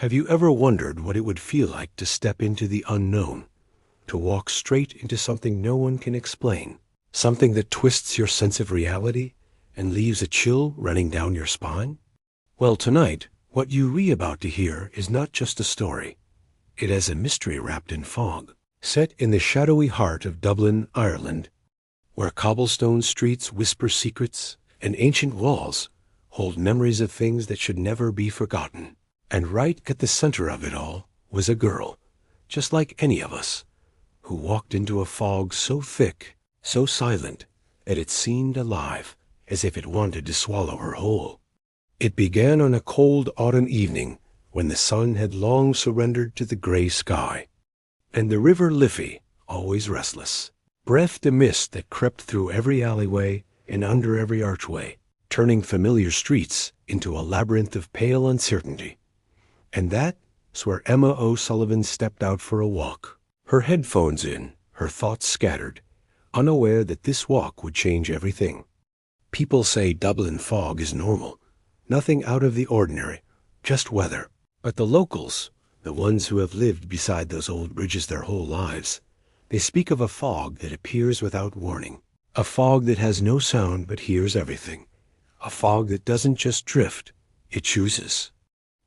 Have you ever wondered what it would feel like to step into the unknown, to walk straight into something no one can explain, something that twists your sense of reality and leaves a chill running down your spine? Well, tonight, what you're about to hear is not just a story. It has a mystery wrapped in fog, set in the shadowy heart of Dublin, Ireland, where cobblestone streets whisper secrets and ancient walls hold memories of things that should never be forgotten. And right at the center of it all was a girl, just like any of us, who walked into a fog so thick, so silent, that it seemed alive, as if it wanted to swallow her whole. It began on a cold autumn evening when the sun had long surrendered to the gray sky, and the river Liffey, always restless, breathed a mist that crept through every alleyway and under every archway, turning familiar streets into a labyrinth of pale uncertainty. And that's where Emma O'Sullivan stepped out for a walk, her headphones in, her thoughts scattered, unaware that this walk would change everything. People say Dublin fog is normal, nothing out of the ordinary, just weather. But the locals, the ones who have lived beside those old bridges their whole lives, they speak of a fog that appears without warning, a fog that has no sound but hears everything, a fog that doesn't just drift, it chooses.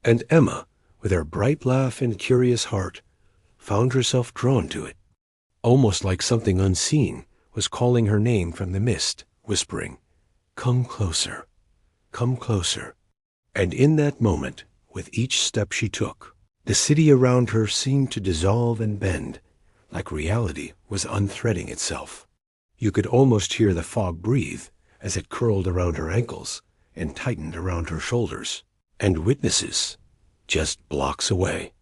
And Emma, with her bright laugh and curious heart, found herself drawn to it, almost like something unseen was calling her name from the mist, whispering, "Come closer, come closer." And in that moment, with each step she took, the city around her seemed to dissolve and bend, like reality was unthreading itself. You could almost hear the fog breathe as it curled around her ankles and tightened around her shoulders. And witnesses, just blocks away,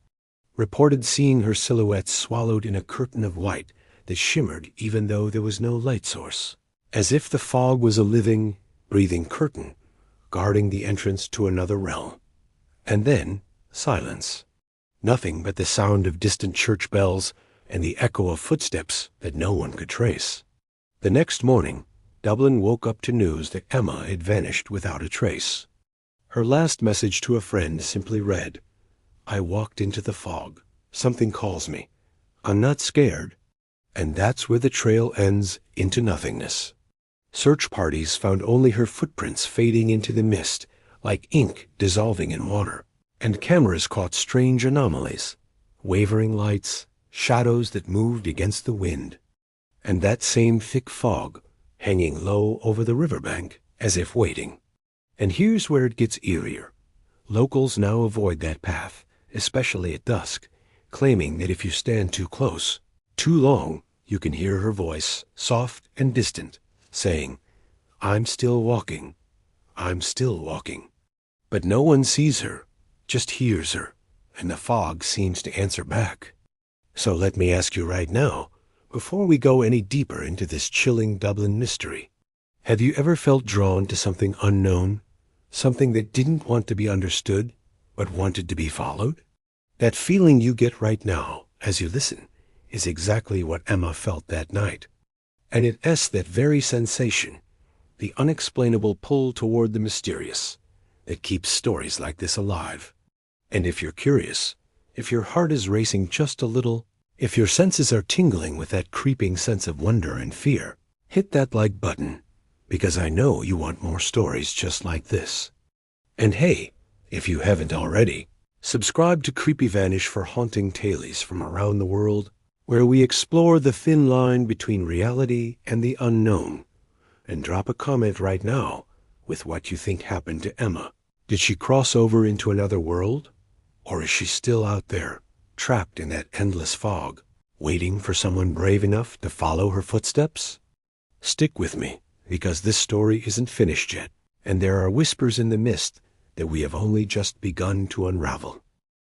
reported seeing her silhouette swallowed in a curtain of white that shimmered even though there was no light source, as if the fog was a living, breathing curtain guarding the entrance to another realm. And then silence. Nothing but the sound of distant church bells and the echo of footsteps that no one could trace. The next morning, Dublin woke up to news that Emma had vanished without a trace. Her last message to a friend simply read, "I walked into the fog. Something calls me. I'm not scared." And that's where the trail ends into nothingness. Search parties found only her footprints fading into the mist, like ink dissolving in water. And cameras caught strange anomalies, wavering lights, shadows that moved against the wind. And that same thick fog, hanging low over the riverbank, as if waiting. And here's where it gets eerier. Locals now avoid that path, especially at dusk, claiming that if you stand too close, too long, you can hear her voice, soft and distant, saying, "I'm still walking. I'm still walking." But no one sees her, just hears her, and the fog seems to answer back. So let me ask you right now, before we go any deeper into this chilling Dublin mystery, have you ever felt drawn to something unknown? Something that didn't want to be understood, but wanted to be followed? That feeling you get right now, as you listen, is exactly what Emma felt that night. And it's that very sensation, the unexplainable pull toward the mysterious, that keeps stories like this alive. And if you're curious, if your heart is racing just a little, if your senses are tingling with that creeping sense of wonder and fear, hit that like button, because I know you want more stories just like this. And hey, if you haven't already, subscribe to Creepy Vanish for haunting tales from around the world, where we explore the thin line between reality and the unknown. And drop a comment right now with what you think happened to Emma. Did she cross over into another world? Or is she still out there, trapped in that endless fog, waiting for someone brave enough to follow her footsteps? Stick with me, because this story isn't finished yet, and there are whispers in the mist that we have only just begun to unravel.